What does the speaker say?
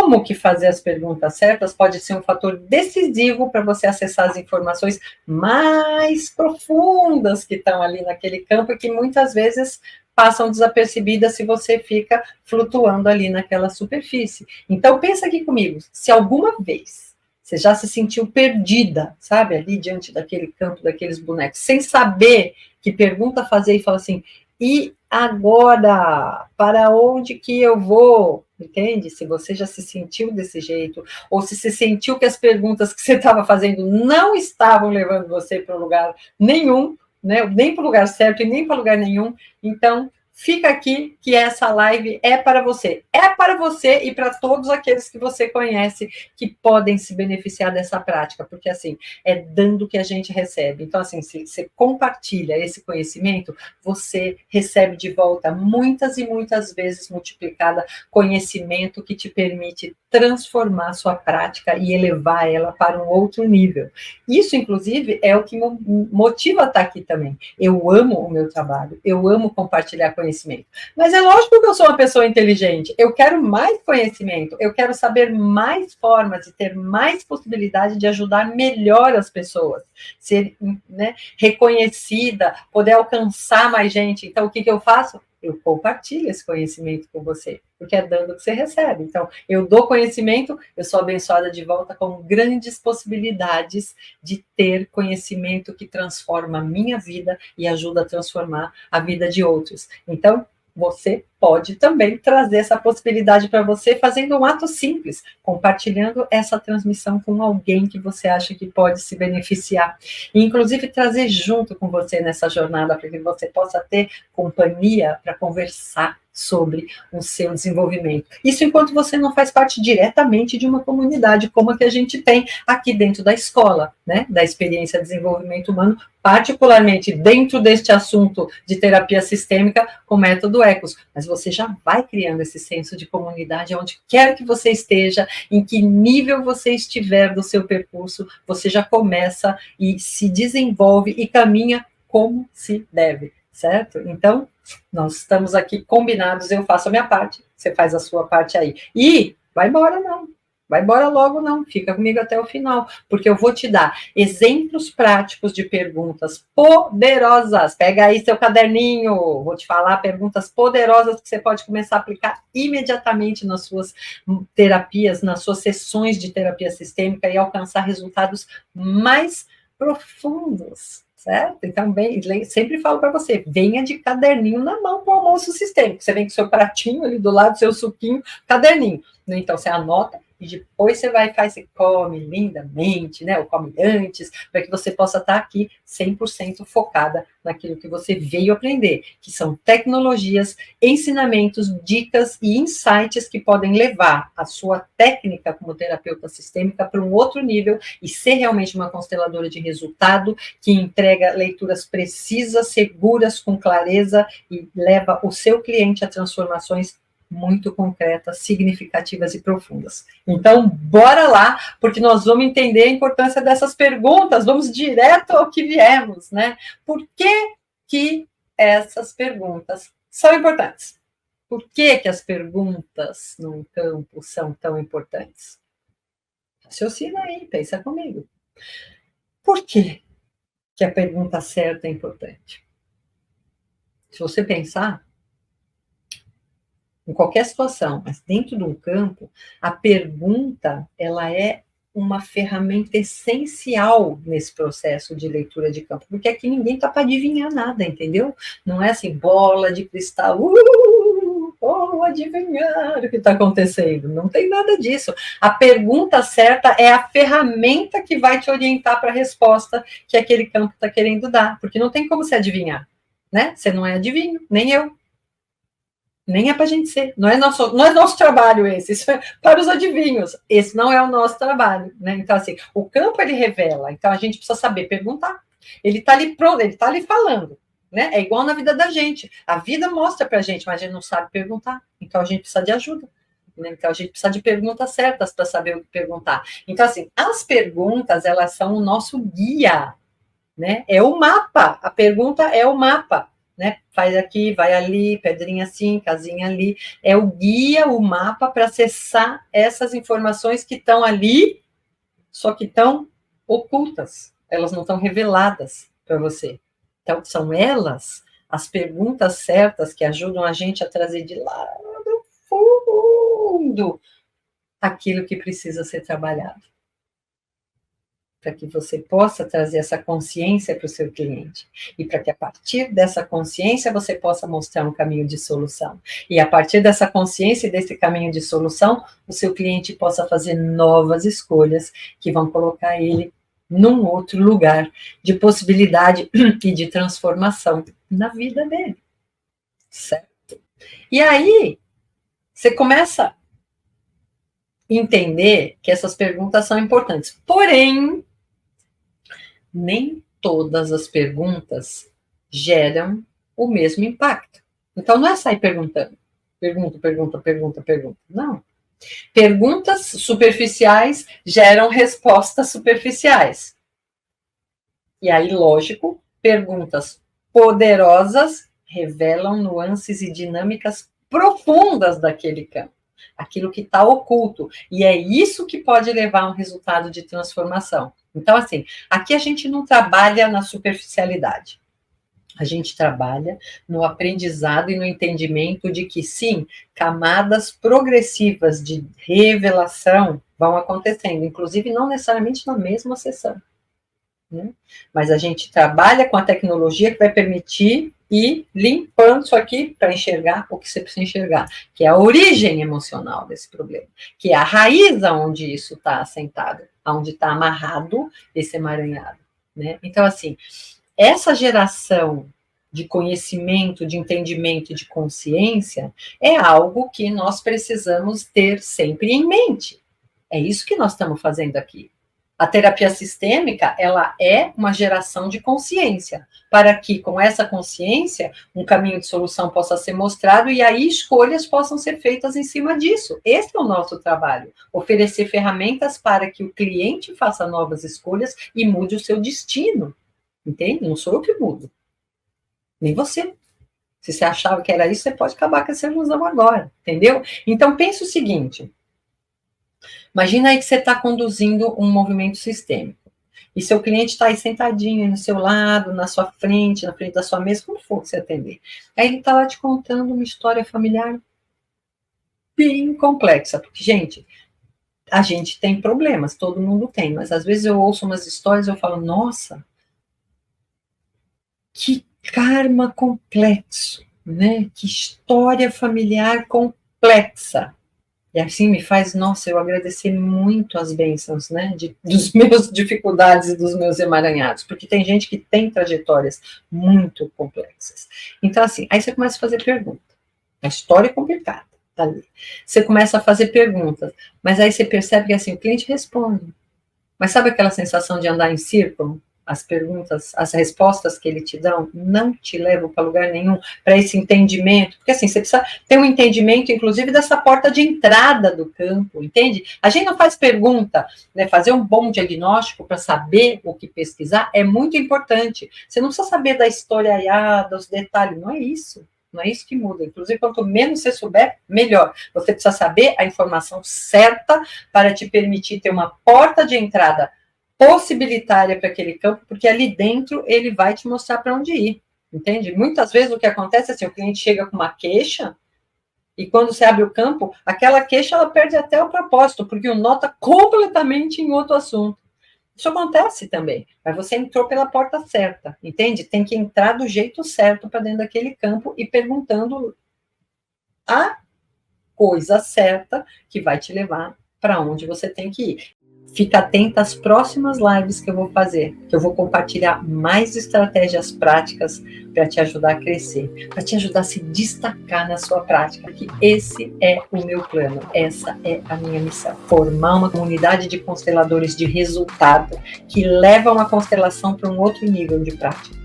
como que fazer as perguntas certas pode ser um fator decisivo para você acessar as informações mais profundas que estão ali naquele campo e que muitas vezes passam desapercebidas se você fica flutuando ali naquela superfície. Então, pensa aqui comigo, se alguma vez você já se sentiu perdida, sabe, ali diante daquele campo, daqueles bonecos, sem saber que pergunta fazer e fala assim, e agora, para onde que eu vou? Entende? Se você já se sentiu desse jeito, ou se sentiu que as perguntas que você estava fazendo não estavam levando você para lugar nenhum, né? Nem para o lugar certo e nem para lugar nenhum, então fica aqui que essa live é para você. É para você e para todos aqueles que você conhece que podem se beneficiar dessa prática, porque assim, é dando que a gente recebe. Então, assim, se você compartilha esse conhecimento, você recebe de volta muitas e muitas vezes multiplicada conhecimento que te permite transformar a sua prática e elevar ela para um outro nível. Isso, inclusive, é o que me motiva a estar aqui também. Eu amo o meu trabalho, eu amo compartilhar conhecimento. Mas é lógico que eu sou uma pessoa inteligente, eu quero mais conhecimento, eu quero saber mais formas e ter mais possibilidade de ajudar melhor as pessoas, ser, né, reconhecida, poder alcançar mais gente. Então, o que eu faço? Eu compartilho esse conhecimento com você, porque é dando que você recebe. Então, eu dou conhecimento, eu sou abençoada de volta com grandes possibilidades de ter conhecimento que transforma a minha vida e ajuda a transformar a vida de outros. Então, você pode também trazer essa possibilidade para você fazendo um ato simples, compartilhando essa transmissão com alguém que você acha que pode se beneficiar. E, inclusive, trazer junto com você nessa jornada, para que você possa ter companhia para conversar sobre o seu desenvolvimento. Isso enquanto você não faz parte diretamente de uma comunidade como a que a gente tem aqui dentro da escola, né, da experiência de desenvolvimento humano, particularmente dentro deste assunto de terapia sistêmica com método ECOS. Mas você já vai criando esse senso de comunidade onde quer que você esteja, em que nível você estiver do seu percurso, você já começa e se desenvolve e caminha como se deve, certo? Então, nós estamos aqui combinados, eu faço a minha parte, você faz a sua parte aí. E vai embora não, vai embora logo não, fica comigo até o final, porque eu vou te dar exemplos práticos de perguntas poderosas. Pega aí seu caderninho, vou te falar perguntas poderosas que você pode começar a aplicar imediatamente nas suas terapias, nas suas sessões de terapia sistêmica e alcançar resultados mais profundos. Certo? Então, sempre falo para você, venha de caderninho na mão para o almoço sistêmico. Você vem com seu pratinho ali do lado, seu suquinho, caderninho. Então, você anota e depois você vai e faz, você come lindamente, né? Ou come antes, para que você possa estar aqui 100% focada naquilo que você veio aprender, que são tecnologias, ensinamentos, dicas e insights que podem levar a sua técnica como terapeuta sistêmica para um outro nível e ser realmente uma consteladora de resultado que entrega leituras precisas, seguras, com clareza e leva o seu cliente a transformações muito concretas, significativas e profundas. Então, bora lá, porque nós vamos entender a importância dessas perguntas, vamos direto ao que viemos, né? Por que essas perguntas são importantes? Por que as perguntas num campo são tão importantes? Raciocina aí, pensa comigo. Por que a pergunta certa é importante? Se você pensar, em qualquer situação, mas dentro de um campo, a pergunta, ela é uma ferramenta essencial nesse processo de leitura de campo, porque aqui ninguém está para adivinhar nada, entendeu? Não é assim, bola de cristal, vou adivinhar o que está acontecendo, não tem nada disso. A pergunta certa é a ferramenta que vai te orientar para a resposta que aquele campo está querendo dar, porque não tem como se adivinhar, né? Você não é adivinho, nem eu. Nem é para a gente ser, não é nosso trabalho esse, isso é para os adivinhos, esse não é o nosso trabalho, né? Então, assim, o campo ele revela, então a gente precisa saber perguntar, ele está ali pronto, ele está ali falando, né? É igual na vida da gente, a vida mostra para a gente, mas a gente não sabe perguntar, então a gente precisa de ajuda, né? Então a gente precisa de perguntas certas para saber o que perguntar. Então, assim, as perguntas, elas são o nosso guia, né? É o mapa, a pergunta é o mapa. né? Faz aqui, vai ali, pedrinha assim, casinha ali. É o guia, o mapa para acessar essas informações que estão ali, só que estão ocultas. Elas não estão reveladas para você. Então, são elas as perguntas certas que ajudam a gente a trazer de lá do fundo aquilo que precisa ser trabalhado, para que você possa trazer essa consciência para o seu cliente, e para que a partir dessa consciência você possa mostrar um caminho de solução, e a partir dessa consciência e desse caminho de solução, o seu cliente possa fazer novas escolhas, que vão colocar ele num outro lugar de possibilidade e de transformação na vida dele, certo? E aí, você começa a entender que essas perguntas são importantes, porém, nem todas as perguntas geram o mesmo impacto. Então, não é sair perguntando. Pergunta. Não. Perguntas superficiais geram respostas superficiais. E aí, lógico, perguntas poderosas revelam nuances e dinâmicas profundas daquele campo, aquilo que está oculto. E é isso que pode levar a um resultado de transformação. Então, assim, aqui a gente não trabalha na superficialidade. A gente trabalha no aprendizado e no entendimento de que, sim, camadas progressivas de revelação vão acontecendo, inclusive não necessariamente na mesma sessão, né? Mas a gente trabalha com a tecnologia que vai permitir ir limpando isso aqui para enxergar o que você precisa enxergar, que é a origem emocional desse problema, que é a raiz onde isso está assentado, onde está amarrado esse emaranhado, né? Então, assim, essa geração de conhecimento, de entendimento e de consciência é algo que nós precisamos ter sempre em mente. É isso que nós estamos fazendo aqui. A terapia sistêmica, ela é uma geração de consciência, para que, com essa consciência, um caminho de solução possa ser mostrado e aí escolhas possam ser feitas em cima disso. Esse é o nosso trabalho, oferecer ferramentas para que o cliente faça novas escolhas e mude o seu destino, entende? Não sou eu que mudo, nem você. Se você achava que era isso, você pode acabar com essa ilusão agora, entendeu? Então, pense o seguinte. Imagina aí que você está conduzindo um movimento sistêmico. E seu cliente está aí sentadinho aí no seu lado, na sua frente, na frente da sua mesa, como for que você atender. Aí ele está lá te contando uma história familiar bem complexa. Porque, gente, a gente tem problemas, todo mundo tem. Mas às vezes eu ouço umas histórias e eu falo, nossa, que karma complexo, né? Que história familiar complexa. E assim me faz, nossa, eu agradecer muito as bênçãos, né, dos meus dificuldades e dos meus emaranhados, porque tem gente que tem trajetórias muito complexas. Então, assim, aí você começa a fazer pergunta. A história é complicada, tá ali. Você começa a fazer perguntas, mas aí você percebe que, assim, o cliente responde. Mas sabe aquela sensação de andar em círculo? As perguntas, as respostas que ele te dão não te levam para lugar nenhum, para esse entendimento, porque assim, você precisa ter um entendimento, inclusive, dessa porta de entrada do campo, entende? A gente não faz pergunta, né? Fazer um bom diagnóstico para saber o que pesquisar é muito importante. Você não precisa saber da história, dos detalhes, não é isso. Não é isso que muda. Inclusive, quanto menos você souber, melhor. Você precisa saber a informação certa para te permitir ter uma porta de entrada possibilitária para aquele campo, porque ali dentro ele vai te mostrar para onde ir, entende? Muitas vezes o que acontece é assim, o cliente chega com uma queixa e quando você abre o campo, aquela queixa ela perde até o propósito, porque o nó está completamente em outro assunto. Isso acontece também, mas você entrou pela porta certa, entende? Tem que entrar do jeito certo para dentro daquele campo e perguntando a coisa certa que vai te levar para onde você tem que ir. Fica atenta às próximas lives que eu vou fazer, que eu vou compartilhar mais estratégias práticas para te ajudar a crescer, para te ajudar a se destacar na sua prática, porque esse é o meu plano, essa é a minha missão. Formar uma comunidade de consteladores de resultado que levam a constelação para um outro nível de prática.